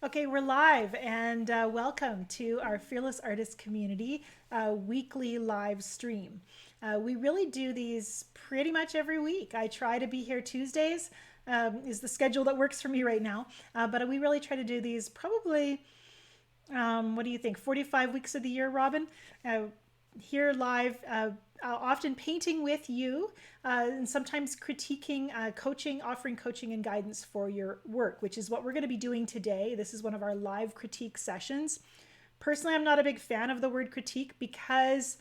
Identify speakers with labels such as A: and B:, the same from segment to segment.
A: Okay, we're live and welcome to our Fearless Artist Community weekly live stream. We really do these pretty much every week. I try to be here Tuesdays, is the schedule that works for me right now. But we really try to do these probably, what do you think, 45 weeks of the year, Robin? Uh, Here live, often painting with you, and sometimes critiquing, coaching, offering coaching and guidance for your work, which is what we're going to be doing today. This is one of our live critique sessions. Personally, I'm not a big fan of the word critique because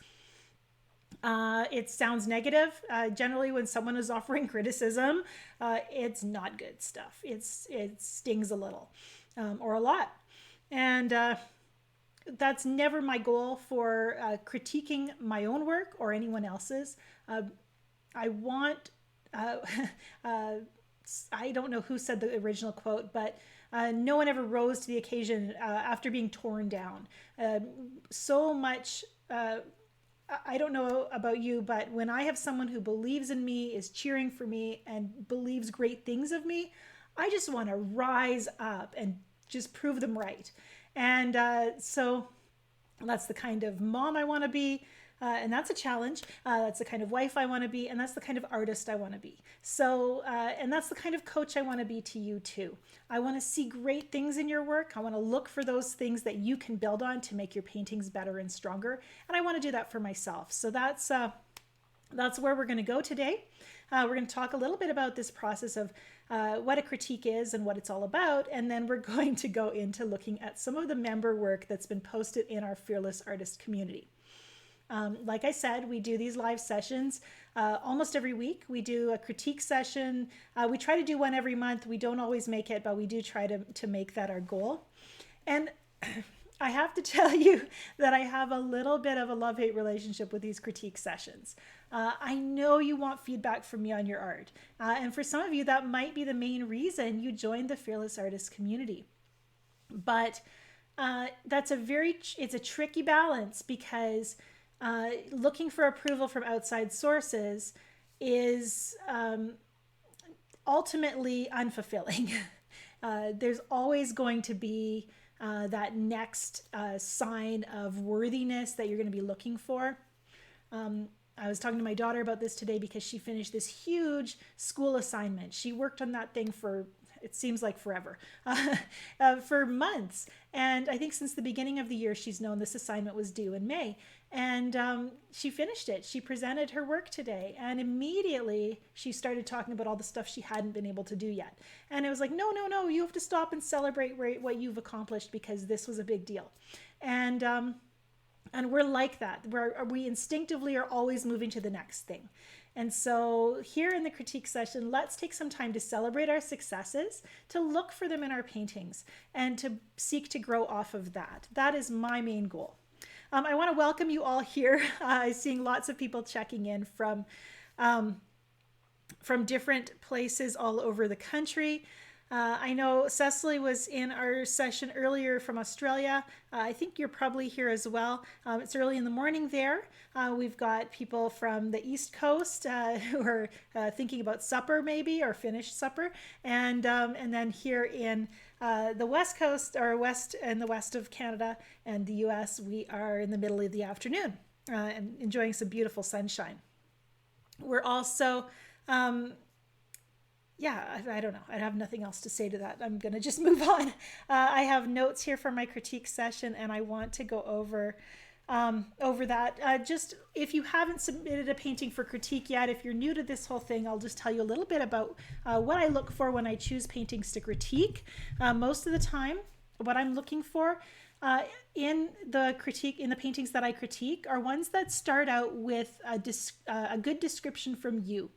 A: it sounds negative. Generally, when someone is offering criticism, it's not good stuff. It stings a little or a lot. And that's never my goal for critiquing my own work or anyone else's. Uh, I want, uh, uh, I don't know who said the original quote, but no one ever rose to the occasion after being torn down. So much. I don't know about you, but when I have someone who believes in me, is cheering for me, and believes great things of me, I just want to rise up and just prove them right. And so that's the kind of mom I want to be. And that's a challenge. That's the kind of wife I want to be, and that's the kind of artist I want to be. So, and that's the kind of coach I want to be to you too. I want to see great things in your work. I want to look for those things that you can build on to make your paintings better and stronger. And I want to do that for myself. So that's where we're going to go today. We're going to talk a little bit about this process of what a critique is and what it's all about. And then we're going to go into looking at some of the member work that's been posted in our Fearless Artist community. Like I said, we do these live sessions almost every week. We do a critique session. We try to do one every month. We don't always make it, but we do try to make that our goal. And I have to tell you that I have a little bit of a love-hate relationship with these critique sessions. I know you want feedback from me on your art. And for some of you, that might be the main reason you joined the Fearless Artist community. But it's a tricky balance because looking for approval from outside sources is ultimately unfulfilling. There's always going to be that next sign of worthiness that you're going to be looking for. I was talking to my daughter about this today because she finished this huge school assignment. She worked on that thing for, it seems like forever, for months. And I think since the beginning of the year, she's known this assignment was due in May. And she finished it. She presented her work today. And immediately she started talking about all the stuff she hadn't been able to do yet. And it was like, no, no, no, you have to stop and celebrate what you've accomplished because this was a big deal. And we're like that. We instinctively are always moving to the next thing. And so here in the critique session, let's take some time to celebrate our successes, to look for them in our paintings, and to seek to grow off of that. That is my main goal. I want to welcome you all here. I'm seeing lots of people checking in from different places all over the country. I know Cecily was in our session earlier from Australia. I think you're probably here as well. It's early in the morning there. We've got people from the East Coast who are thinking about supper maybe, or finished supper. And then here in the West Coast, or west and the west of Canada and the US, we are in the middle of the afternoon and enjoying some beautiful sunshine. We're also yeah, I don't know. I have nothing else to say to that. I'm going to just move on. I have notes here for my critique session, and I want to go over that. Just if you haven't submitted a painting for critique yet, if you're new to this whole thing, I'll just tell you a little bit about what I look for when I choose paintings to critique. Most of the time, what I'm looking for in the paintings that I critique are ones that start out with a good description from you.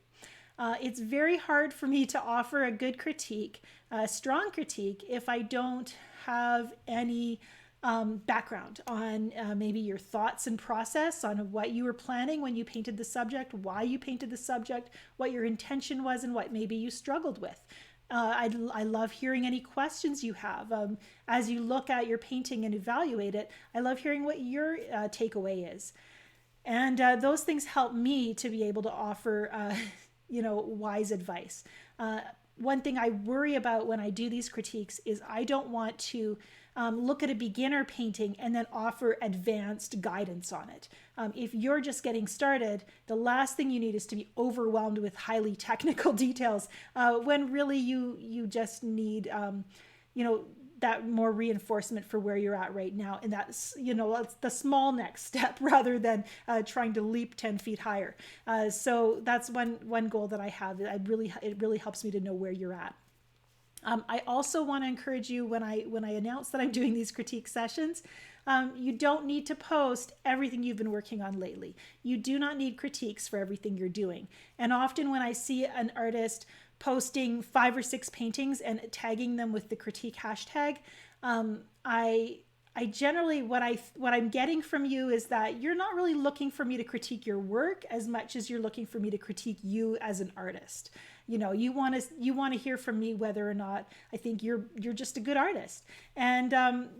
A: It's very hard for me to offer a good critique, a strong critique, if I don't have any background on maybe your thoughts and process on what you were planning when you painted the subject, why you painted the subject, what your intention was, and what maybe you struggled with. I love hearing any questions you have. As you look at your painting and evaluate it, I love hearing what your takeaway is. And those things help me to be able to offer wise advice. one thing I worry about when I do these critiques is I don't want to look at a beginner painting and then offer advanced guidance on it. If you're just getting started, the last thing you need is to be overwhelmed with highly technical details when really you just need, that more reinforcement for where you're at right now. And that's, that's the small next step rather than trying to leap 10 feet higher. So that's one goal that I have. It really helps me to know where you're at. I also want to encourage you when I announce that I'm doing these critique sessions, you don't need to post everything you've been working on lately. You do not need critiques for everything you're doing. And often when I see an artist posting 5 or 6 paintings and tagging them with the critique hashtag, I generally, what I'm getting from you is that you're not really looking for me to critique your work as much as you're looking for me to critique you as an artist. You want to hear from me whether or not I think you're just a good artist. And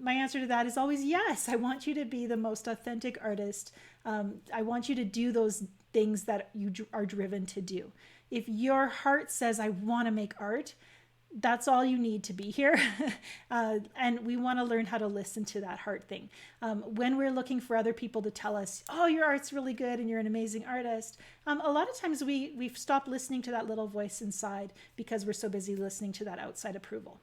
A: my answer to that is always yes. I want you to be the most authentic artist. I want you to do those things that you are driven to do. If your heart says, I want to make art, that's all you need to be here. And we want to learn how to listen to that heart thing. When we're looking for other people to tell us, oh, your art's really good and you're an amazing artist, a lot of times we've stopped listening to that little voice inside because we're so busy listening to that outside approval.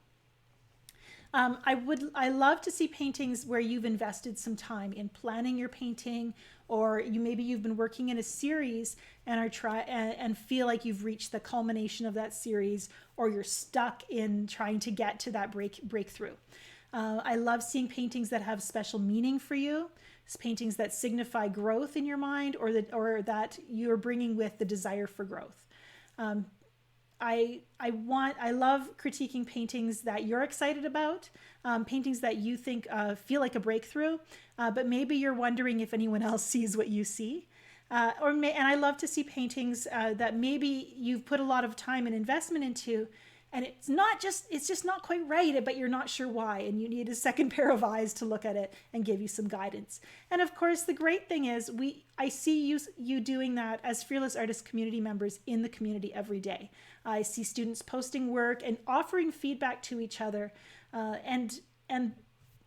A: I love to see paintings where you've invested some time in planning your painting, or maybe you've been working in a series and feel like you've reached the culmination of that series, or you're stuck in trying to get to that breakthrough. I love seeing paintings that have special meaning for you, paintings that signify growth in your mind, or that you're bringing with the desire for growth. I love critiquing paintings that you're excited about, paintings that you think feel like a breakthrough, but maybe you're wondering if anyone else sees what you see. And I love to see paintings that maybe you've put a lot of time and investment into, and it's just not quite right, but you're not sure why, and you need a second pair of eyes to look at it and give you some guidance. And of course, the great thing is I see you doing that as Fearless Artist community members in the community every day. I see students posting work and offering feedback to each other, and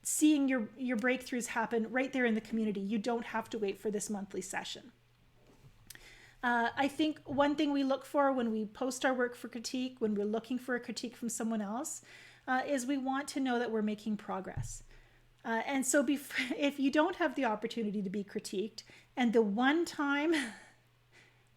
A: seeing your breakthroughs happen right there in the community. You don't have to wait for this monthly session. I think one thing we look for when we post our work for critique, when we're looking for a critique from someone else, is we want to know that we're making progress. And so if you don't have the opportunity to be critiqued, and the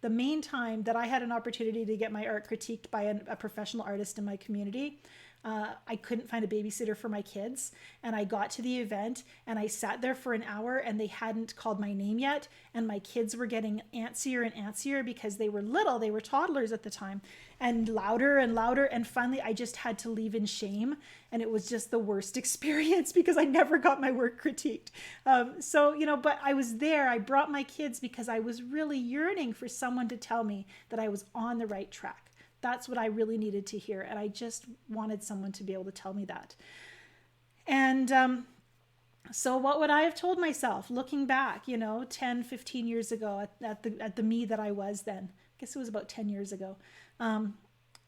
A: main time that I had an opportunity to get my art critiqued by a professional artist in my community, I couldn't find a babysitter for my kids, and I got to the event and I sat there for an hour and they hadn't called my name yet, and my kids were getting antsier and antsier because they were little, they were toddlers at the time, and louder, and finally I just had to leave in shame, and it was just the worst experience because I never got my work critiqued. But I was there, I brought my kids because I was really yearning for someone to tell me that I was on the right track. That's what I really needed to hear. And I just wanted someone to be able to tell me that. And so what would I have told myself looking back, 10, 15 years ago at the me that I was then? I guess it was about 10 years ago. I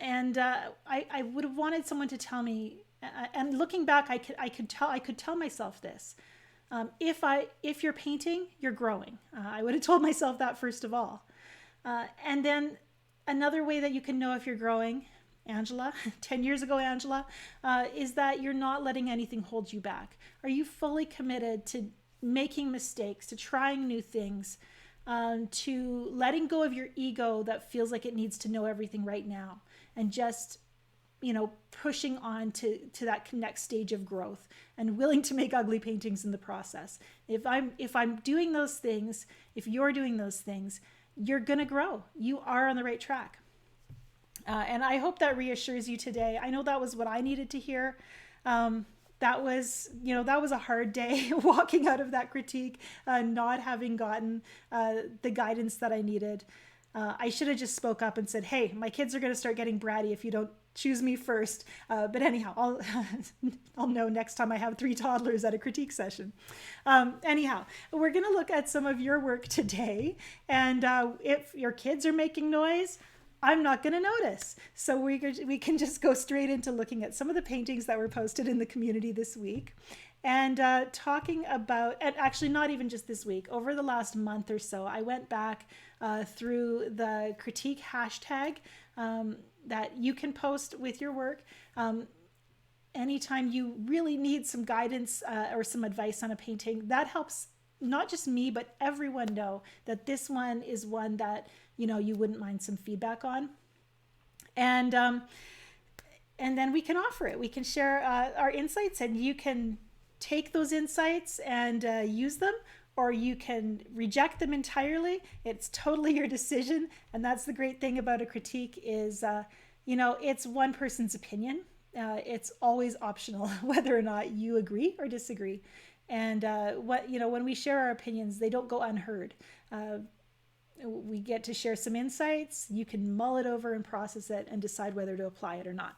A: would have wanted someone to tell me, and looking back, I could tell myself this. If you're painting, you're growing. I would have told myself that first of all. And then another way that you can know if you're growing, Angela, 10 years ago, Angela, is that you're not letting anything hold you back. Are you fully committed to making mistakes, to trying new things, to letting go of your ego that feels like it needs to know everything right now, and just, pushing on to that next stage of growth and willing to make ugly paintings in the process? If I'm doing those things, if you're doing those things, you're going to grow. You are on the right track. And I hope that reassures you today. I know that was what I needed to hear. That was a hard day walking out of that critique, not having gotten the guidance that I needed. I should have just spoke up and said, hey, my kids are going to start getting bratty if you don't choose me first. But anyhow, I'll know next time I have 3 toddlers at a critique session. Anyhow, we're going to look at some of your work today. And if your kids are making noise, I'm not going to notice. So we can just go straight into looking at some of the paintings that were posted in the community this week, and talking about, and actually not even just this week, over the last month or so, I went back through the critique hashtag that you can post with your work. Anytime you really need some guidance or some advice on a painting, that helps not just me, but everyone know that this one is one that, you know, you wouldn't mind some feedback on. And then we can offer it. We can share our insights, and you can take those insights and use them, or you can reject them entirely. It's totally your decision. And that's the great thing about a critique is, you know, it's one person's opinion. It's always optional whether or not you agree or disagree. And when we share our opinions, they don't go unheard. We get to share some insights. You can mull it over and process it and decide whether to apply it or not.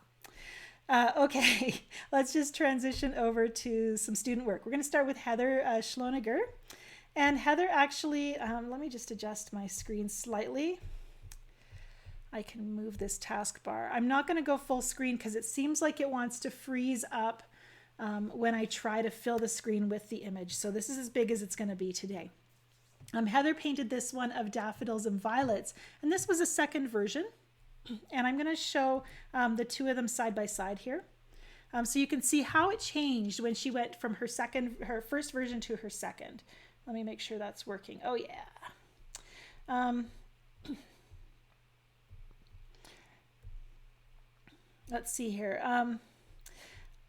A: Okay, let's just transition over to some student work. We're going to start with Heather Schloniger. And Heather actually, let me just adjust my screen slightly. I can move this taskbar. I'm not going to go full screen because it seems like it wants to freeze up when I try to fill the screen with the image. So this is as big as it's going to be today. Heather painted this one of daffodils and violets, and this was a second version. And I'm going to show the two of them side by side here. So you can see how it changed when she went from her first version to her second. Let me make sure that's working. Oh yeah. Let's see here.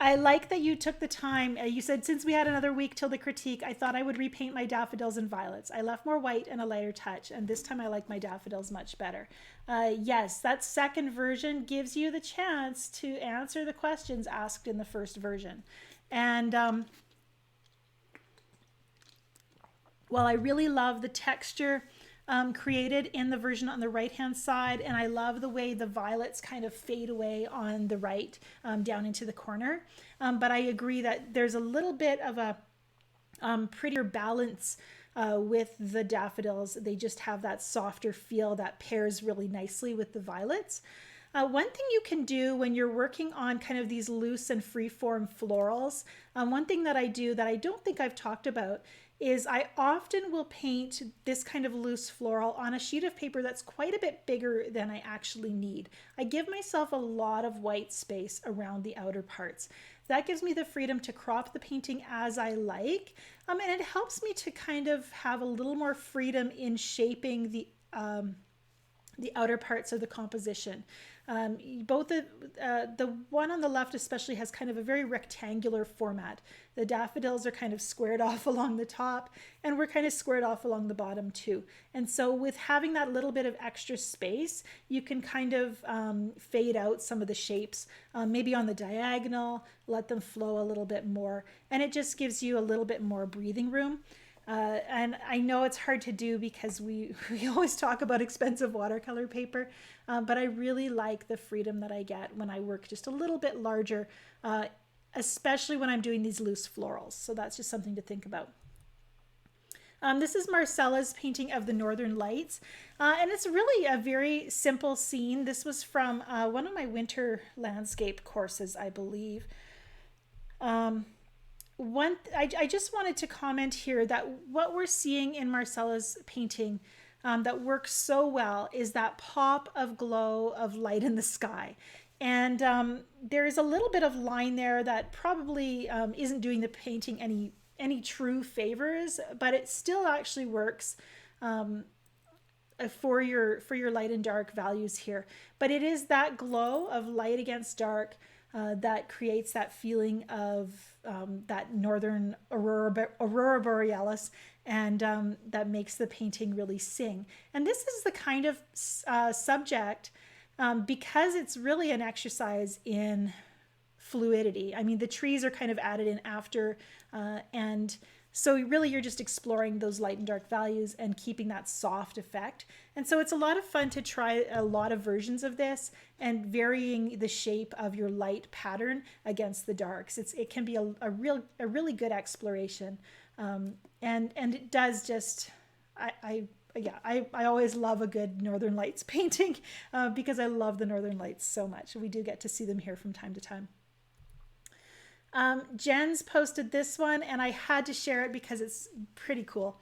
A: I like that you took the time. You said, since we had another week till the critique, I thought I would repaint my daffodils and violets. I left more white and a lighter touch, and this time I like my daffodils much better. Yes, that second version gives you the chance to answer the questions asked in the first version. And while I really love the texture created in the version on the right hand side, and I love the way the violets kind of fade away on the right down into the corner, but I agree that there's a little bit of a prettier balance with the daffodils. They just have that softer feel that pairs really nicely with the violets. One thing you can do when you're working on kind of these loose and free-form florals, one thing that I do that I don't think I've talked about is I often will paint this kind of loose floral on a sheet of paper that's quite a bit bigger than I actually need. I give myself a lot of white space around the outer parts. That gives me the freedom to crop the painting as I like, and it helps me to kind of have a little more freedom in shaping the outer parts of the composition. Both the one on the left especially has kind of a very rectangular format. The daffodils are kind of squared off along the top, and we're kind of squared off along the bottom too. And so with having that little bit of extra space, you can kind of fade out some of the shapes, maybe on the diagonal, let them flow a little bit more, and it just gives you a little bit more breathing room. And I know it's hard to do because we always talk about expensive watercolor paper, but I really like the freedom that I get when I work just a little bit larger, especially when I'm doing these loose florals. So that's just something to think about. This is Marcella's painting of the Northern Lights, and it's really a very simple scene. This was from one of my winter landscape courses, I believe. I just wanted to comment here that what we're seeing in Marcella's painting that works so well is that pop of glow of light in the sky. And there is a little bit of line there that probably isn't doing the painting any true favors, but it still actually works for your light and dark values here. But it is that glow of light against dark that creates that feeling of that northern aurora borealis, and that makes the painting really sing. And this is the kind of subject, because it's really an exercise in fluidity. I mean, the trees are kind of added in after, and so really you're just exploring those light and dark values and keeping that soft effect. And so it's a lot of fun to try a lot of versions of this and varying the shape of your light pattern against the darks. It can be a really good exploration. And it does just, I yeah, I always love a good Northern Lights painting because I love the Northern Lights so much. We do get to see them here from time to time. Jen's posted this one, and I had to share it because it's pretty cool.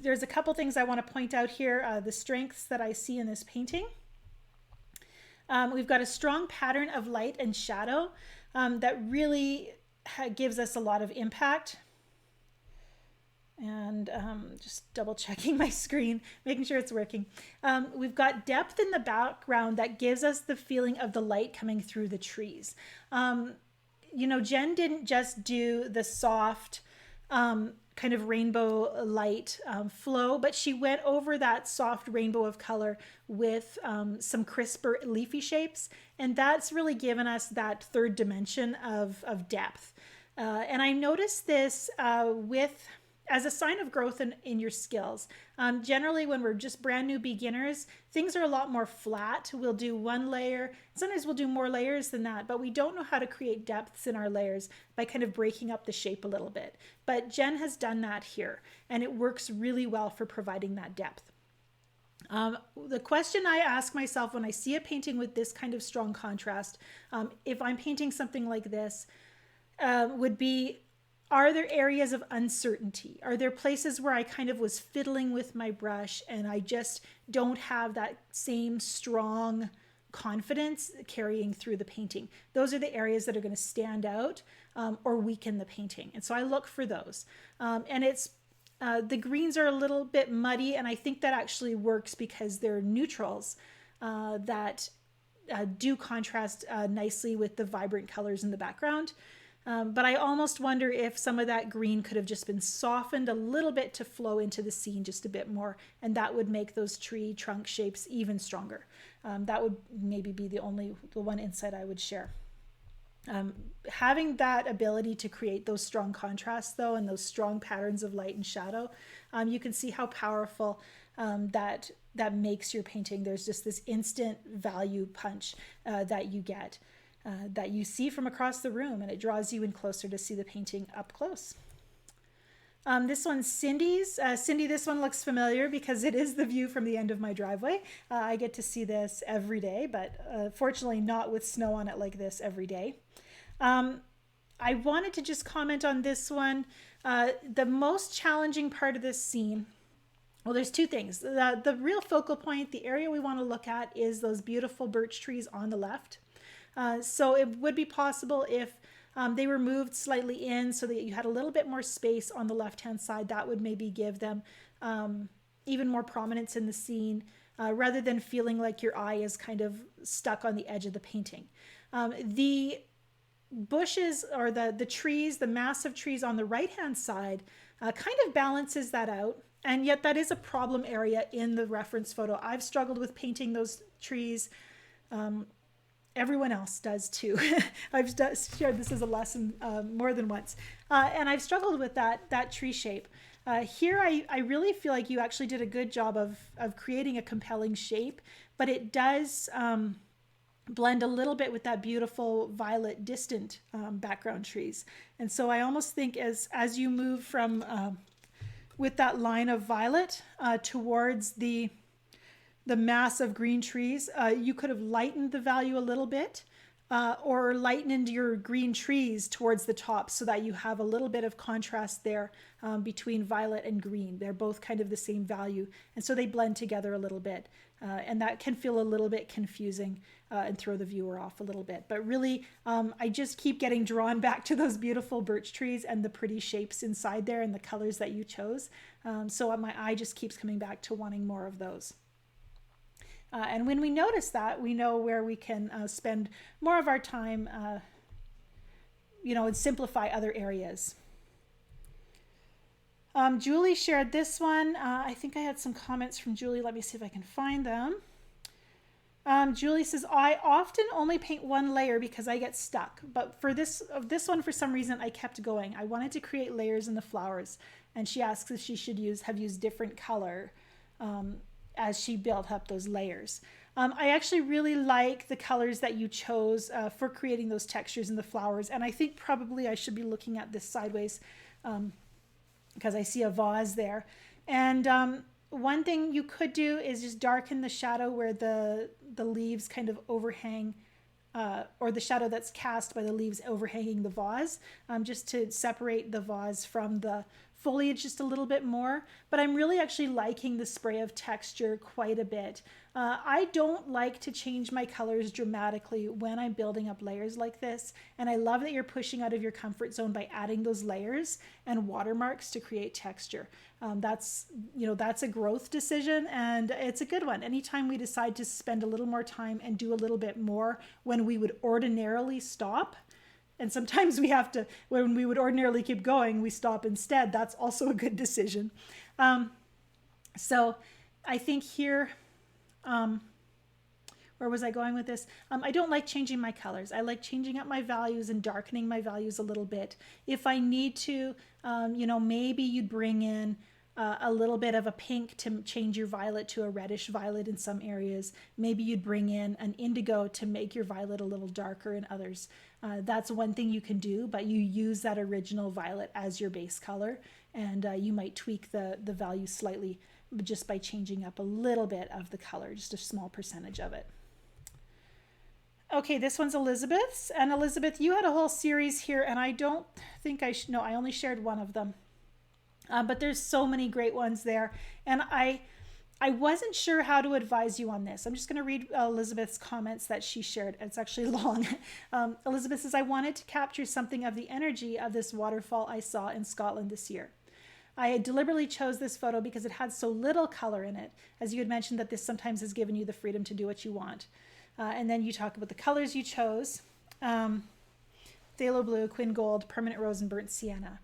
A: There's a couple things I want to point out here. The strengths that I see in this painting. We've got a strong pattern of light and shadow that really gives us a lot of impact. And just double checking my screen, making sure it's working. We've got depth in the background that gives us the feeling of the light coming through the trees. You know, Jen didn't just do the soft kind of rainbow light flow, but she went over that soft rainbow of color with some crisper leafy shapes. And that's really given us that third dimension of depth. And I noticed this as a sign of growth in your skills. Generally, when we're just brand new beginners, things are a lot more flat. We'll do one layer. Sometimes we'll do more layers than that, but we don't know how to create depths in our layers by kind of breaking up the shape a little bit. But Jen has done that here, and it works really well for providing that depth. The question I ask myself when I see a painting with this kind of strong contrast, if I'm painting something like this, would be, are there areas of uncertainty? Are there places where I kind of was fiddling with my brush and I just don't have that same strong confidence carrying through the painting? Those are the areas that are going to stand out or weaken the painting. And so I look for those. And it's the greens are a little bit muddy, and I think that actually works because they're neutrals that do contrast nicely with the vibrant colors in the background. But I almost wonder if some of that green could have just been softened a little bit to flow into the scene just a bit more, and that would make those tree trunk shapes even stronger. That would maybe be the one insight I would share. Having that ability to create those strong contrasts, though, and those strong patterns of light and shadow, you can see how powerful that makes your painting. There's just this instant value punch that you get. That you see from across the room, and it draws you in closer to see the painting up close. This one's Cindy's. Cindy, this one looks familiar because it is the view from the end of my driveway. I get to see this every day, but fortunately not with snow on it like this every day. I wanted to just comment on this one. The most challenging part of this scene, well, there's two things. The real focal point, the area we want to look at, is those beautiful birch trees on the left. So it would be possible if they were moved slightly in so that you had a little bit more space on the left-hand side. That would maybe give them even more prominence in the scene rather than feeling like your eye is kind of stuck on the edge of the painting. The bushes or the trees, the massive trees on the right-hand side kind of balances that out. And yet that is a problem area in the reference photo. I've struggled with painting those trees. Everyone else does too. I've shared this as a lesson more than once. And I've struggled with that tree shape. Here, I really feel like you actually did a good job of creating a compelling shape, but it does blend a little bit with that beautiful violet distant background trees. And so I almost think as you move from, with that line of violet towards the mass of green trees, you could have lightened the value a little bit or lightened your green trees towards the top so that you have a little bit of contrast there between violet and green. They're both kind of the same value, and so they blend together a little bit. And that can feel a little bit confusing and throw the viewer off a little bit. But really, I just keep getting drawn back to those beautiful birch trees and the pretty shapes inside there and the colors that you chose. So my eye just keeps coming back to wanting more of those. And when we notice that, we know where we can spend more of our time, and simplify other areas. Julie shared this one. I think I had some comments from Julie. Let me see if I can find them. Julie says, I often only paint one layer because I get stuck. But for this one, for some reason, I kept going. I wanted to create layers in the flowers. And she asks if she should have used different color as she built up those layers. I actually really like the colors that you chose for creating those textures in the flowers. And I think probably I should be looking at this sideways because I see a vase there. And one thing you could do is just darken the shadow where the leaves kind of overhang, or the shadow that's cast by the leaves overhanging the vase, just to separate the vase from the foliage just a little bit more. But I'm really actually liking the spray of texture quite a bit. I don't like to change my colors dramatically when I'm building up layers like this. And I love that you're pushing out of your comfort zone by adding those layers and watermarks to create texture. That's a growth decision, and it's a good one. Anytime we decide to spend a little more time and do a little bit more when we would ordinarily stop, and sometimes we have to, when we would ordinarily keep going, we stop instead. That's also a good decision. So I think here, where was I going with this? I don't like changing my colors. I like changing up my values and darkening my values a little bit. If I need to, maybe you'd bring in a little bit of a pink to change your violet to a reddish violet in some areas. Maybe you'd bring in an indigo to make your violet a little darker in others. That's one thing you can do, but you use that original violet as your base color, and you might tweak the value slightly just by changing up a little bit of the color, just a small percentage of it. Okay, this one's Elizabeth's. And Elizabeth, you had a whole series here, and I don't think I only shared one of them. But there's so many great ones there. And I wasn't sure how to advise you on this. I'm just going to read Elizabeth's comments that she shared. It's actually long. Elizabeth says, I wanted to capture something of the energy of this waterfall I saw in Scotland this year. I deliberately chose this photo because it had so little color in it. As you had mentioned, that this sometimes has given you the freedom to do what you want. And then you talk about the colors you chose. Phthalo blue, quin gold, permanent rose, and burnt sienna.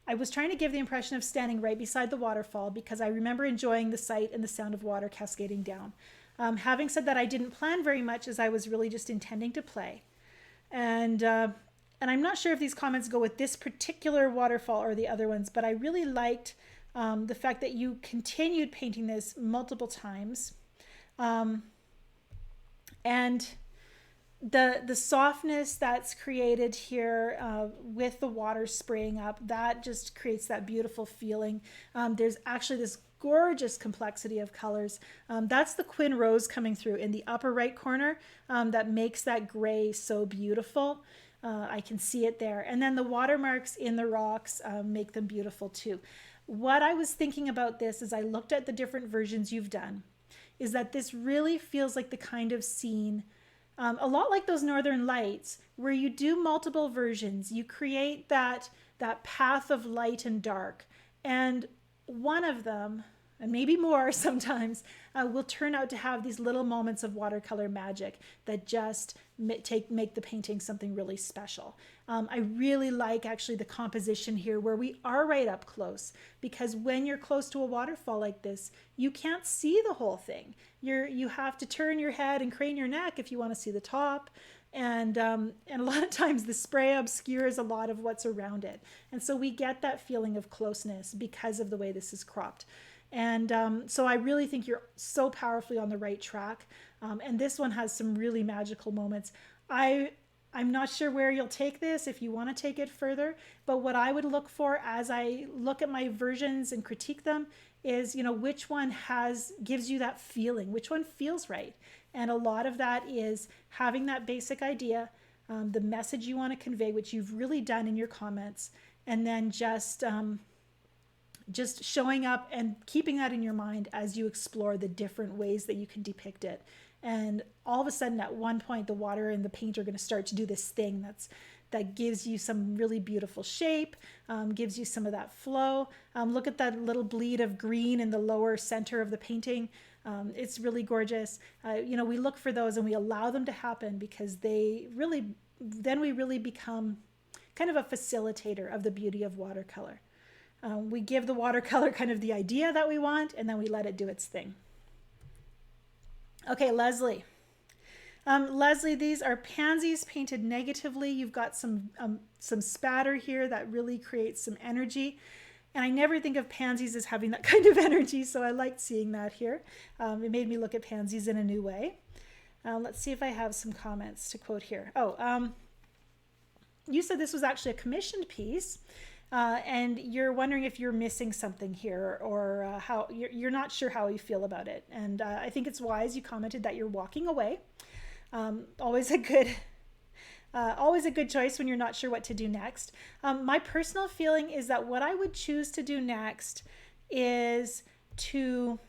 A: I was trying to give the impression of standing right beside the waterfall because I remember enjoying the sight and the sound of water cascading down. Having said that, I didn't plan very much as I was really just intending to play. And I'm not sure if these comments go with this particular waterfall or the other ones, but I really liked the fact that you continued painting this multiple times. And the softness that's created here with the water spraying up, that just creates that beautiful feeling. There's actually this gorgeous complexity of colors. That's the quin rose coming through in the upper right corner that makes that gray so beautiful. I can see it there. And then the watermarks in the rocks make them beautiful too. What I was thinking about this as I looked at the different versions you've done is that this really feels like the kind of scene, a lot like those Northern Lights, where you do multiple versions. You create that path of light and dark. And one of them, and maybe more sometimes, will turn out to have these little moments of watercolor magic that just make the painting something really special. I really like actually the composition here where we are right up close, because when you're close to a waterfall like this, you can't see the whole thing. You have to turn your head and crane your neck if you want to see the top. And a lot of times the spray obscures a lot of what's around it. And so we get that feeling of closeness because of the way this is cropped. And so I really think you're so powerfully on the right track. And this one has some really magical moments. I'm not sure where you'll take this, if you want to take it further, but what I would look for as I look at my versions and critique them is, which one gives you that feeling, which one feels right. And a lot of that is having that basic idea, the message you want to convey, which you've really done in your comments, and then just showing up and keeping that in your mind as you explore the different ways that you can depict it. And all of a sudden, at one point, the water and the paint are going to start to do this thing that gives you some really beautiful shape, gives you some of that flow. Look at that little bleed of green in the lower center of the painting. It's really gorgeous. We look for those and we allow them to happen because then we really become kind of a facilitator of the beauty of watercolor. We give the watercolor kind of the idea that we want, and then we let it do its thing. Okay, Leslie. Leslie, these are pansies painted negatively. You've got some spatter here that really creates some energy. And I never think of pansies as having that kind of energy, so I liked seeing that here. It made me look at pansies in a new way. Let's see if I have some comments to quote here. You said this was actually a commissioned piece. and you're wondering if you're missing something here, or how you're not sure how you feel about it. And I think it's wise you commented that you're walking away. Always a good always a good choice when you're not sure what to do next. My personal feeling is that what I would choose to do next is to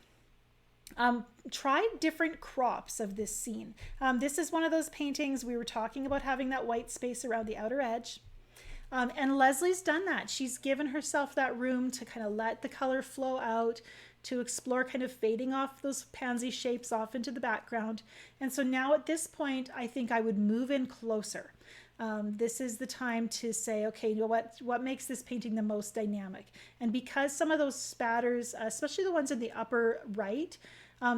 A: try different crops of this scene. This is one of those paintings we were talking about having that white space around the outer edge. And Leslie's done that. She's given herself that room to kind of let the color flow out, to explore kind of fading off those pansy shapes off into the background. And so now at this point, I think I would move in closer. This is the time to say, okay, you know what makes this painting the most dynamic? And because some of those spatters, especially the ones in the upper right,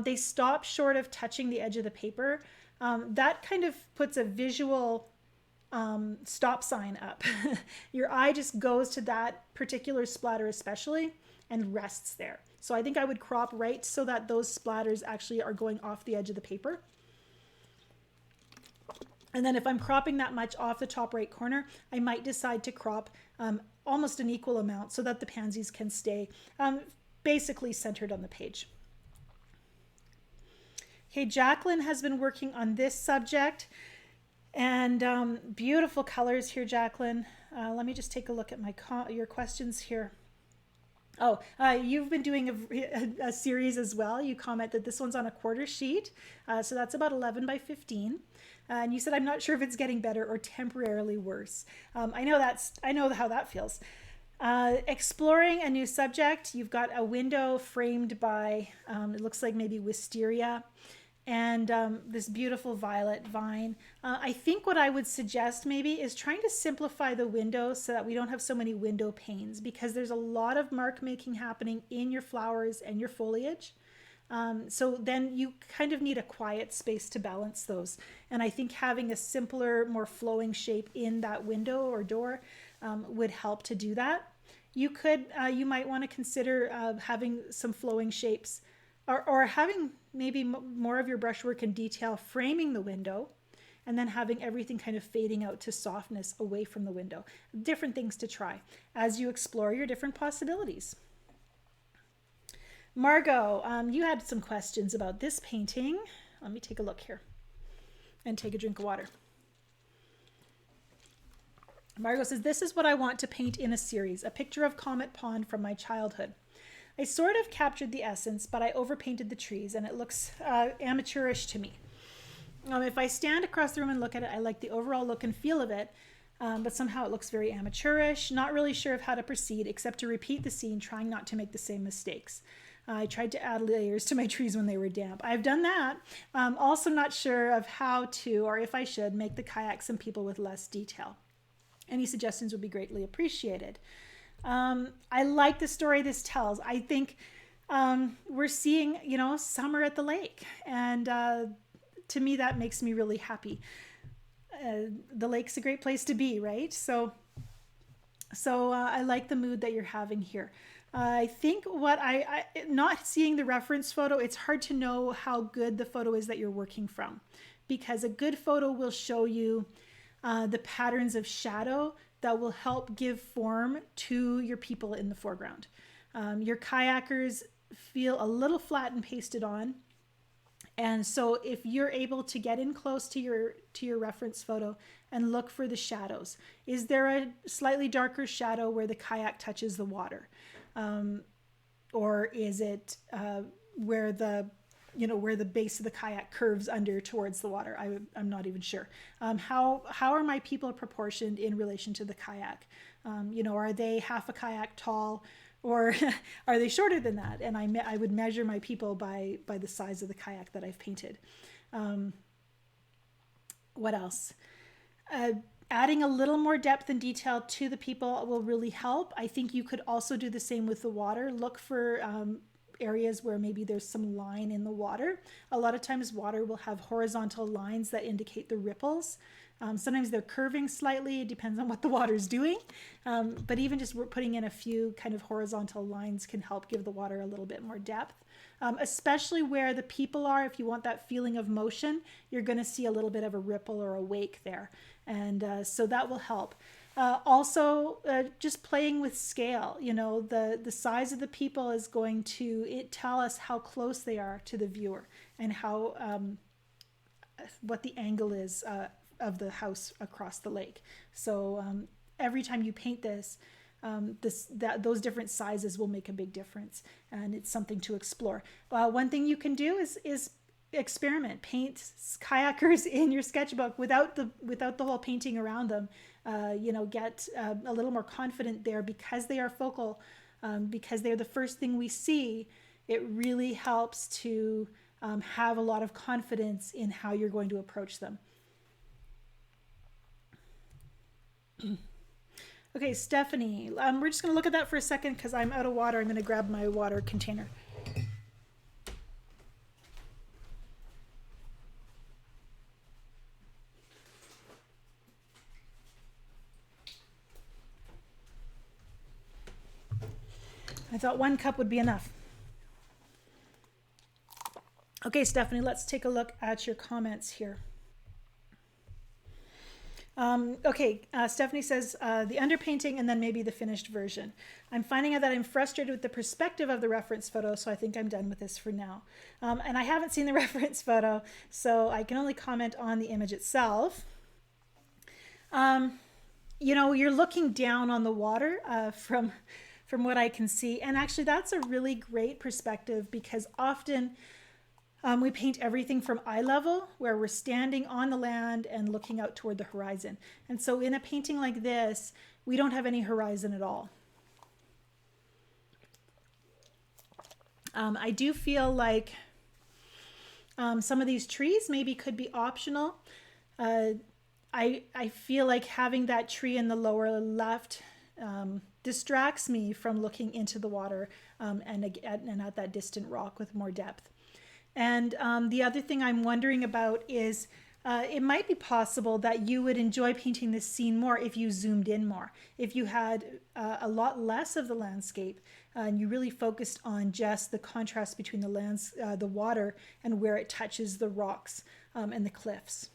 A: they stop short of touching the edge of the paper, that kind of puts a visual stop sign up. Your eye just goes to that particular splatter especially and rests there. So I think I would crop right so that those splatters actually are going off the edge of the paper. And then if I'm cropping that much off the top right corner, I might decide to crop almost an equal amount so that the pansies can stay basically centered on the page. Okay, Jacqueline has been working on this subject, and beautiful colors here, Jacqueline. Let me just take a look at your questions here. Oh, you've been doing a series as well. You comment that this one's on a quarter sheet, so that's about 11 by 15. And you said, I'm not sure if it's getting better or temporarily worse. I know how that feels. Exploring a new subject. You've got a window framed by, it looks like maybe wisteria, and this beautiful violet vine. I think what I would suggest maybe is trying to simplify the window so that we don't have so many window panes, because there's a lot of mark making happening in your flowers and your foliage. So then you kind of need a quiet space to balance those. And I think having a simpler, more flowing shape in that window or door would help to do that. You might want to consider having some flowing shapes, or having maybe more of your brushwork and detail framing the window, and then having everything kind of fading out to softness away from the window. Different things to try as you explore your different possibilities. Margot, you had some questions about this painting. Let me take a look here and take a drink of water. Margot says, this is what I want to paint in a series, a picture of Comet Pond from my childhood. I sort of captured the essence, but I overpainted the trees, and it looks amateurish to me. If I stand across the room and look at it, I like the overall look and feel of it, but somehow it looks very amateurish, not really sure of how to proceed, except to repeat the scene, trying not to make the same mistakes. I tried to add layers to my trees when they were damp. I've done that. Also not sure of how to, or if I should, make the kayaks and people with less detail. Any suggestions would be greatly appreciated. I like the story this tells. I think we're seeing, summer at the lake. And to me, that makes me really happy. The lake's a great place to be, right? So I like the mood that you're having here. I think not seeing the reference photo, it's hard to know how good the photo is that you're working from, because a good photo will show you the patterns of shadow that will help give form to your people in the foreground. Your kayakers feel a little flat and pasted on. And so if you're able to get in close to your reference photo and look for the shadows, is there a slightly darker shadow where the kayak touches the water? Or is it where the base of the kayak curves under towards the water? I'm not even sure. How are my people proportioned in relation to the kayak? Are they half a kayak tall, or are they shorter than that? And I would measure my people by the size of the kayak that I've painted. What else? Adding a little more depth and detail to the people will really help. I think you could also do the same with the water. Look for areas where maybe there's some line in the water. A lot of times water will have horizontal lines that indicate the ripples. Sometimes they're curving slightly. It depends on what the water's doing. But even just putting in a few kind of horizontal lines can help give the water a little bit more depth. Especially where the people are. If you want that feeling of motion, you're going to see a little bit of a ripple or a wake there. And so that will help. Also, just playing with scale. The size of the people is going to tell us how close they are to the viewer and how what the angle is of the house across the lake. So every time you paint this, those different sizes will make a big difference, and it's something to explore. One thing you can do is experiment, paint kayakers in your sketchbook without the whole painting around them. Get a little more confident there because they are focal, because they're the first thing we see. It really helps to have a lot of confidence in how you're going to approach them. Okay, Stephanie, we're just going to look at that for a second because I'm out of water. I'm going to grab my water container. I thought 1 cup would be enough. Okay, Stephanie, let's take a look at your comments here. Stephanie says the underpainting and then maybe the finished version. I'm finding out that I'm frustrated with the perspective of the reference photo, so I think I'm done with this for now. And I haven't seen the reference photo, so I can only comment on the image itself. You're looking down on the water from what I can see, and actually that's a really great perspective because often we paint everything from eye level, where we're standing on the land and looking out toward the horizon. And so in a painting like this, we don't have any horizon at all. I do feel like some of these trees maybe could be optional. I feel like having that tree in the lower left distracts me from looking into the water and at that distant rock with more depth. And the other thing I'm wondering about is it might be possible that you would enjoy painting this scene more if you zoomed in more, if you had a lot less of the landscape and you really focused on just the contrast between the water and where it touches the rocks and the cliffs.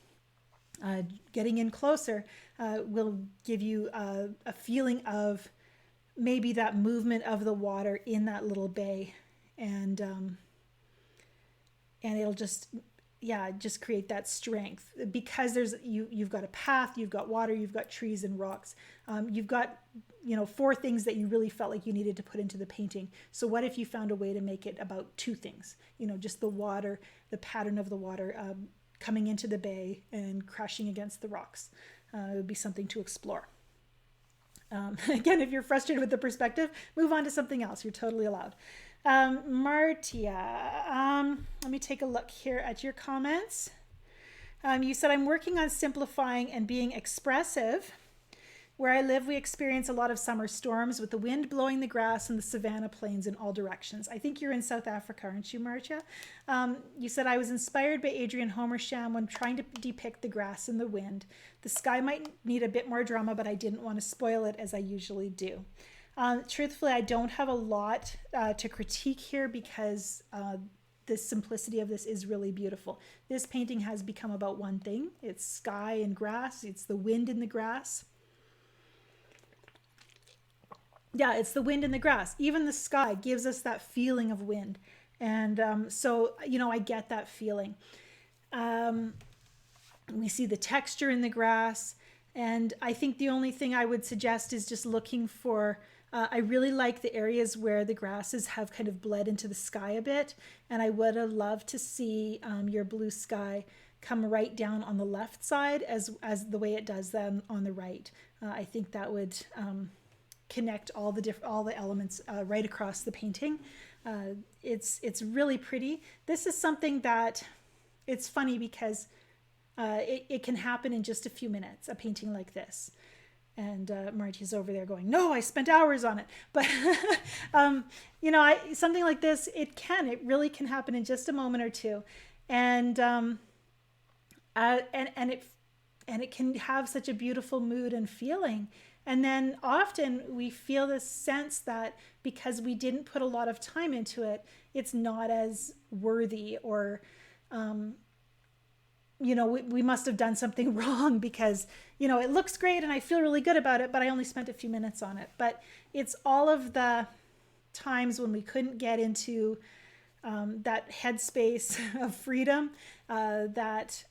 A: Getting in closer will give you a feeling of maybe that movement of the water in that little bay, and it'll just create that strength because you've got a path, you've got water, you've got trees and rocks, you've got 4 things that you really felt like you needed to put into the painting. So what if you found a way to make it about 2 things? Just the water, the pattern of the water coming into the bay and crashing against the rocks. It would be something to explore. Again, if you're frustrated with the perspective, move on to something else. You're totally allowed. Martia, let me take a look here at your comments. You said, I'm working on simplifying and being expressive. Where I live, we experience a lot of summer storms with the wind blowing the grass and the savanna plains in all directions. I think you're in South Africa, aren't you, Marcia? You said, I was inspired by Adrian Homersham when trying to depict the grass and the wind. The sky might need a bit more drama, but I didn't want to spoil it as I usually do. Truthfully, I don't have a lot to critique here because the simplicity of this is really beautiful. This painting has become about one thing. It's sky and grass. It's the wind in the grass. Yeah, it's the wind in the grass. Even the sky gives us that feeling of wind. And so, I get that feeling. We see the texture in the grass. And I think the only thing I would suggest is just looking for, I really like the areas where the grasses have kind of bled into the sky a bit. And I would have loved to see your blue sky come right down on the left side as the way it does then on the right. I think that would connect all the elements right across the painting. It's really pretty. This is something that it's funny because it can happen in just a few minutes, a painting like this. And Marty's over there going, no, I spent hours on it. But, something like this, it really can happen in just a moment or two. And it can have such a beautiful mood and feeling. And then often we feel this sense that because we didn't put a lot of time into it, it's not as worthy or we must have done something wrong because, it looks great and I feel really good about it, but I only spent a few minutes on it. But it's all of the times when we couldn't get into that headspace of freedom, that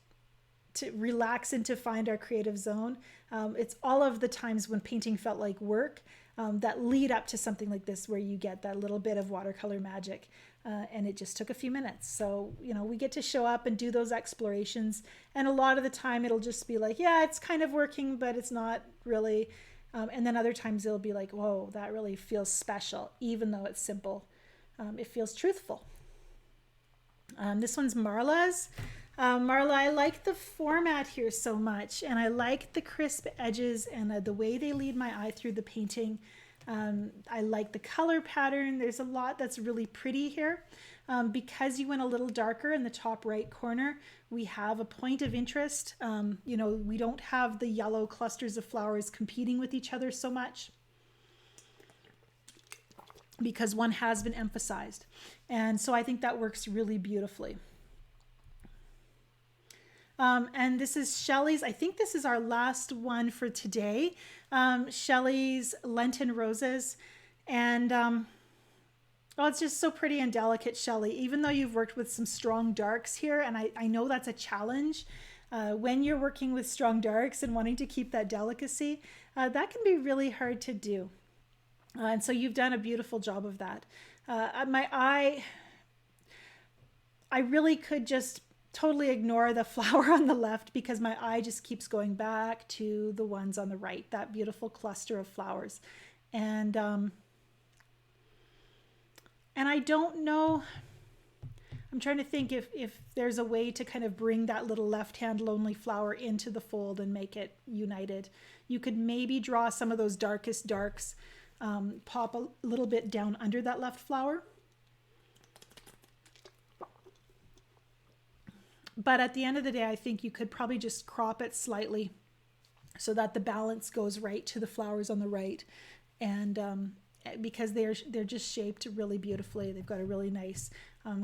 A: to relax and to find our creative zone. It's all of the times when painting felt like work, that lead up to something like this where you get that little bit of watercolor magic. And it just took a few minutes. So, we get to show up and do those explorations. And a lot of the time it'll just be like, yeah, it's kind of working, but it's not really. And then other times it'll be like, whoa, that really feels special, even though it's simple. It feels truthful. This one's Marla's. Marla, I like the format here so much, and I like the crisp edges and the way they lead my eye through the painting. I like the color pattern. There's a lot that's really pretty here. Because you went a little darker in the top right corner, we have a point of interest. We don't have the yellow clusters of flowers competing with each other so much because one has been emphasized. And so I think that works really beautifully. And this is Shelley's, I think this is our last one for today. Shelley's Lenten Roses. And it's just so pretty and delicate, Shelley, even though you've worked with some strong darks here. And I know that's a challenge. When you're working with strong darks and wanting to keep that delicacy, that can be really hard to do. And so you've done a beautiful job of that. My eye, I really could just totally ignore the flower on the left because my eye just keeps going back to the ones on the right, that beautiful cluster of flowers. And I don't know, I'm trying to think if there's a way to kind of bring that little left-hand lonely flower into the fold and make it united. You could maybe draw some of those darkest darks, pop a little bit down under that left flower. But at the end of the day, I think you could probably just crop it slightly so that the balance goes right to the flowers on the right. And because they're just shaped really beautifully. They've got a really nice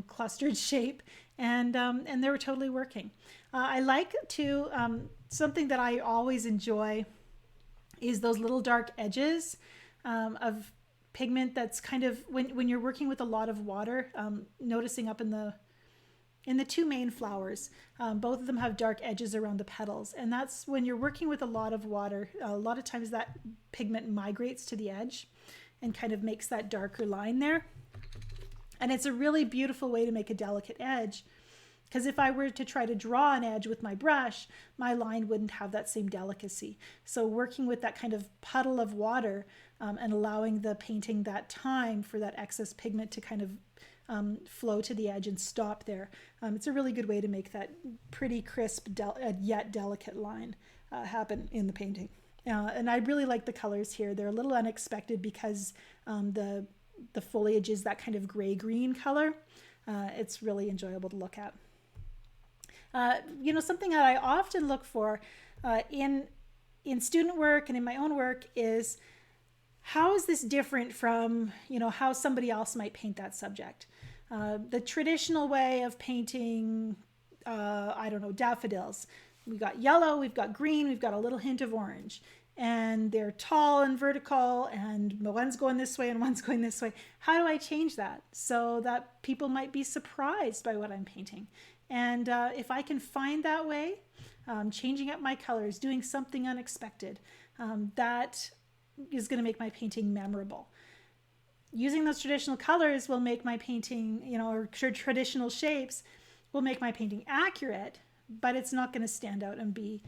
A: clustered shape, and they were totally working. I like to, something that I always enjoy is those little dark edges of pigment that's kind of, when you're working with a lot of water, noticing up in the two main flowers, both of them have dark edges around the petals. And that's when you're working with a lot of water, a lot of times that pigment migrates to the edge and kind of makes that darker line there. And it's a really beautiful way to make a delicate edge, because if I were to try to draw an edge with my brush, my line wouldn't have that same delicacy. So working with that kind of puddle of water and allowing the painting that time for that excess pigment to kind of flow to the edge and stop there. It's a really good way to make that pretty crisp yet delicate line happen in the painting. And I really like the colors here. They're a little unexpected because the foliage is that kind of gray-green color. It's really enjoyable to look at. Something that I often look for in student work and in my own work is, how is this different from, how somebody else might paint that subject? The traditional way of painting, daffodils. We've got yellow, we've got green, we've got a little hint of orange. And they're tall and vertical, and one's going this way and one's going this way. How do I change that so that people might be surprised by what I'm painting? And if I can find that way, changing up my colors, doing something unexpected, that is going to make my painting memorable. Using those traditional colors will make my painting, or traditional shapes will make my painting accurate, but it's not going to stand out and be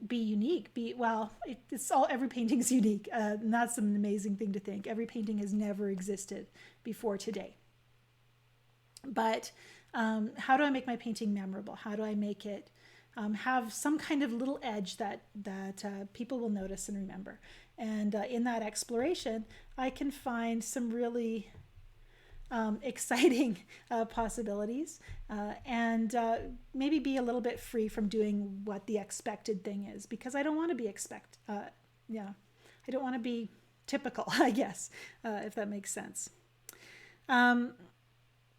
A: unique. Every painting's unique, and that's an amazing thing to think. Every painting has never existed before today. But how do I make my painting memorable? How do I make it have some kind of little edge that people will notice and remember? And in that exploration, I can find some really exciting possibilities, and maybe be a little bit free from doing what the expected thing is, because I don't want to be I don't want to be typical, I guess, if that makes sense.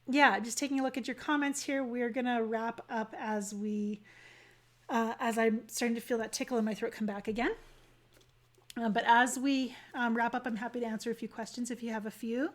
A: yeah, just taking a look at your comments here. We're gonna wrap up as I'm starting to feel that tickle in my throat come back again. But as we wrap up, I'm happy to answer a few questions if you have a few.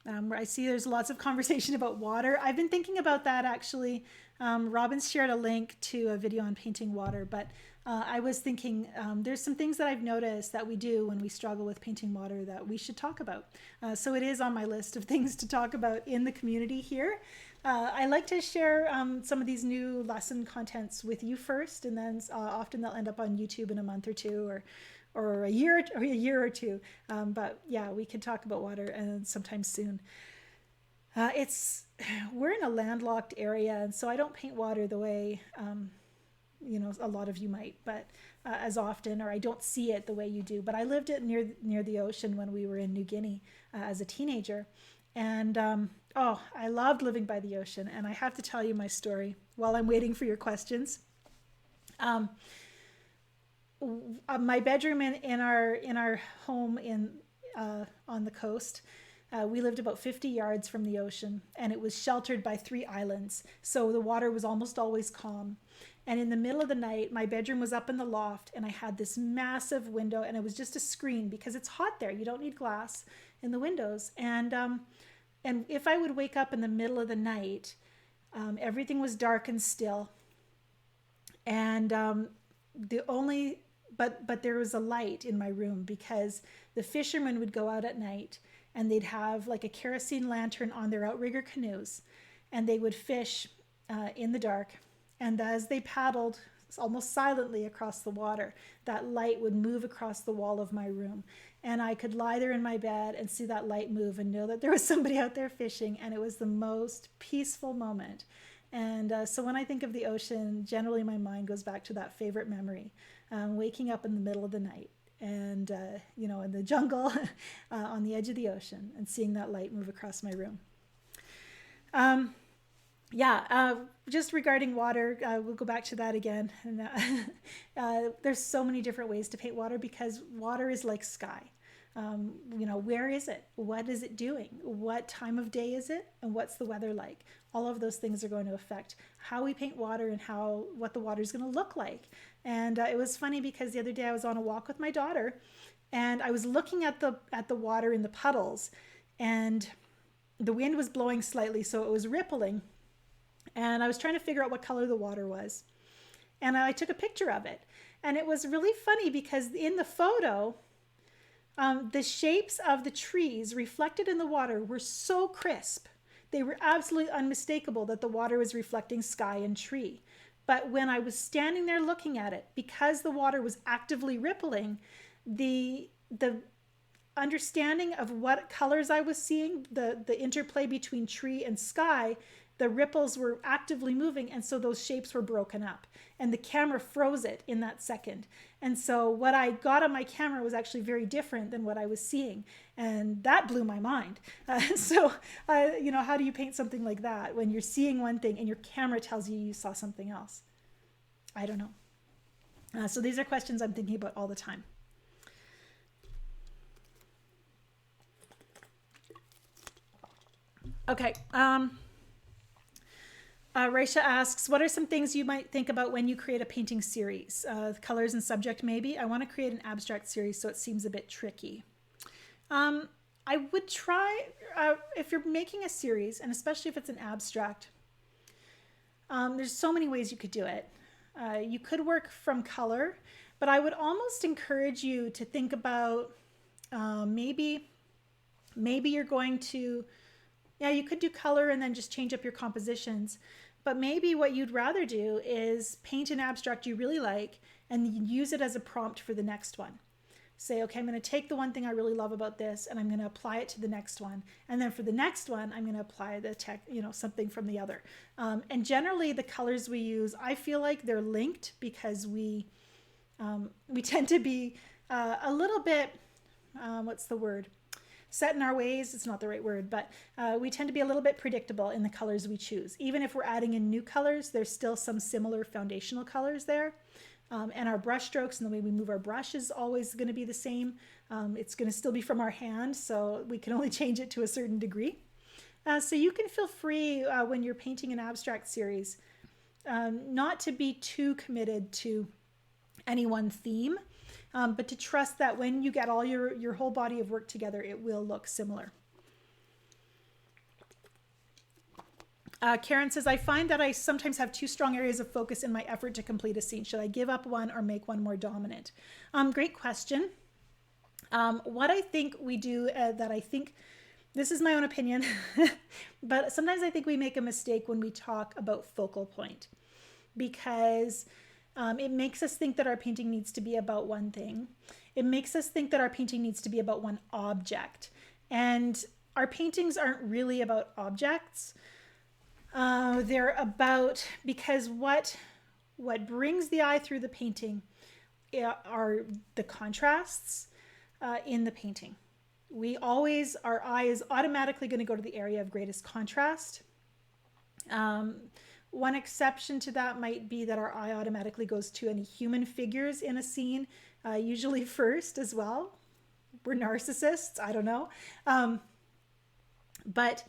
A: I see there's lots of conversation about water. I've been thinking about that actually. Robin's shared a link to a video on painting water, but I was thinking there's some things that I've noticed that we do when we struggle with painting water that we should talk about. So it is on my list of things to talk about in the community here. I like to share some of these new lesson contents with you first, and then often they'll end up on YouTube in a month or two, or a year or two. But yeah, we can talk about water and sometime soon. We're in a landlocked area, and so I don't paint water the way a lot of you might, but as often, or I don't see it the way you do. But I lived it near the ocean when we were in New Guinea as a teenager, and I loved living by the ocean. And I have to tell you my story while I'm waiting for your questions. My bedroom in our home on the coast, we lived about 50 yards from the ocean, and it was sheltered by 3 islands, so the water was almost always calm. And in the middle of the night, my bedroom was up in the loft, and I had this massive window, and it was just a screen because it's hot there. You don't need glass in the windows. And if I would wake up in the middle of the night, everything was dark and still, and but there was a light in my room because the fishermen would go out at night, and they'd have like a kerosene lantern on their outrigger canoes, and they would fish in the dark. And as they paddled almost silently across the water, that light would move across the wall of my room, and I could lie there in my bed and see that light move and know that there was somebody out there fishing, and it was the most peaceful moment. And so when I think of the ocean, generally my mind goes back to that favorite memory, waking up in the middle of the night and, in the jungle on the edge of the ocean and seeing that light move across my room. Just regarding water, we'll go back to that again. And there's so many different ways to paint water because water is like sky. Where is it? What is it doing? What time of day is it? And what's the weather like? All of those things are going to affect how we paint water and what the water is going to look like. And it was funny because the other day I was on a walk with my daughter, and I was looking at the water in the puddles, and the wind was blowing slightly, so it was rippling. And I was trying to figure out what color the water was. And I took a picture of it. And it was really funny because in the photo, the shapes of the trees reflected in the water were so crisp. They were absolutely unmistakable that the water was reflecting sky and tree. But when I was standing there looking at it, because the water was actively rippling, the understanding of what colors I was seeing, the interplay between tree and sky, the ripples were actively moving, and so those shapes were broken up, and the camera froze it in that second. And so what I got on my camera was actually very different than what I was seeing, and that blew my mind. How do you paint something like that when you're seeing one thing and your camera tells you saw something else? I don't know. So these are questions I'm thinking about all the time. Okay. Raisha asks, what are some things you might think about when you create a painting series? Colors and subject, maybe. I want to create an abstract series, so it seems a bit tricky. I would try, if you're making a series, and especially if it's an abstract, there's so many ways you could do it. You could work from color, but I would almost encourage you to think about maybe you're going to, you could do color and then just change up your compositions. But maybe what you'd rather do is paint an abstract you really like and use it as a prompt for the next one. Say, okay, I'm going to take the one thing I really love about this and I'm going to apply it to the next one. And then for the next one, I'm going to apply something from the other. And generally the colors we use, I feel like they're linked because we tend to be a little bit, set in our ways. It's not the right word, but we tend to be a little bit predictable in the colors we choose. Even if we're adding in new colors, there's still some similar foundational colors there. And our brush strokes and the way we move our brush is always going to be the same. It's going to still be from our hand, so we can only change it to a certain degree. So you can feel free when you're painting an abstract series not to be too committed to any one theme, but to trust that when you get all your whole body of work together, it will look similar. Karen says, I find that I sometimes have too strong areas of focus in my effort to complete a scene. Should I give up one or make one more dominant? Great question. What I think we do that I think, this is my own opinion, but sometimes I think we make a mistake when we talk about focal point, because it makes us think that our painting needs to be about one thing. It makes us think that our painting needs to be about one object. And our paintings aren't really about objects. They're about, because what brings the eye through the painting are the contrasts in the painting. Our eye is automatically going to go to the area of greatest contrast. One exception to that might be that our eye automatically goes to any human figures in a scene, usually first as well. We're narcissists, I don't know. But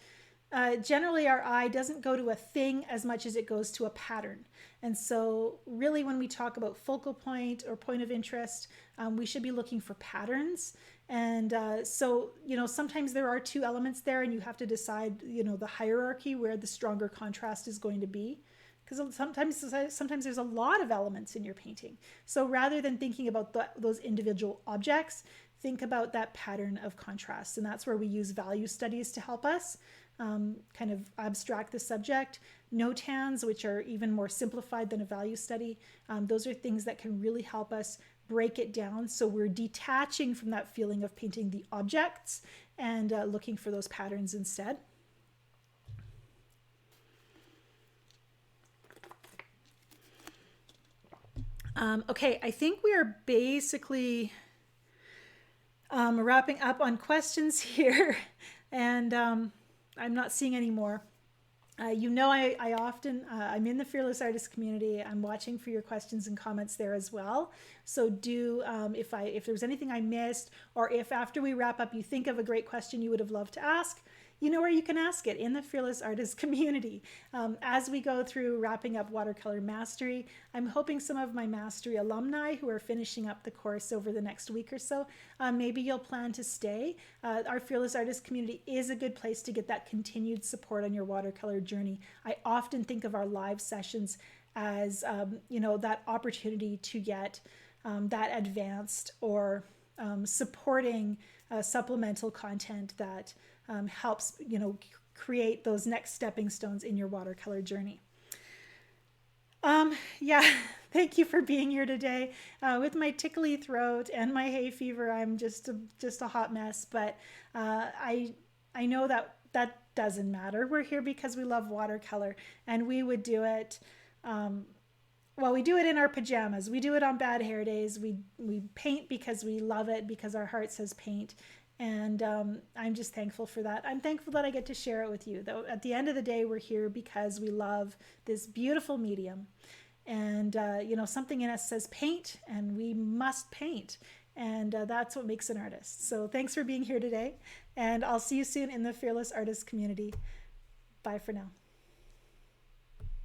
A: generally our eye doesn't go to a thing as much as it goes to a pattern. And so really when we talk about focal point or point of interest, we should be looking for patterns. And so, sometimes there are two elements there and you have to decide, the hierarchy where the stronger contrast is going to be. Because sometimes there's a lot of elements in your painting. So rather than thinking about those individual objects, think about that pattern of contrast. And that's where we use value studies to help us kind of abstract the subject. NOTANs, which are even more simplified than a value study, those are things that can really help us break it down. So we're detaching from that feeling of painting the objects and looking for those patterns instead. Okay, I think we are basically wrapping up on questions here, and I'm not seeing any more. I often, I'm in the Fearless Artist community. I'm watching for your questions and comments there as well. So do, if there's anything I missed, or if after we wrap up you think of a great question you would have loved to ask, you know where you can ask it, in the Fearless Artist community. As we go through wrapping up Watercolor Mastery, I'm hoping some of my Mastery alumni who are finishing up the course over the next week or so, maybe you'll plan to stay. Our Fearless Artist community is a good place to get that continued support on your watercolor journey. I often think of our live sessions as, that opportunity to get that advanced or supporting supplemental content that helps, create those next stepping stones in your watercolor journey. Yeah, thank you for being here today. With my tickly throat and my hay fever, I'm just a hot mess, but I know that doesn't matter. We're here because we love watercolor, and we would do it, we do it in our pajamas. We do it on bad hair days. We paint because we love it, because our heart says paint. And I'm just thankful for that. I'm thankful that I get to share it with you. Though at the end of the day, we're here because we love this beautiful medium. And, something in us says paint, and we must paint. And that's what makes an artist. So thanks for being here today. And I'll see you soon in the Fearless Artist community. Bye for now.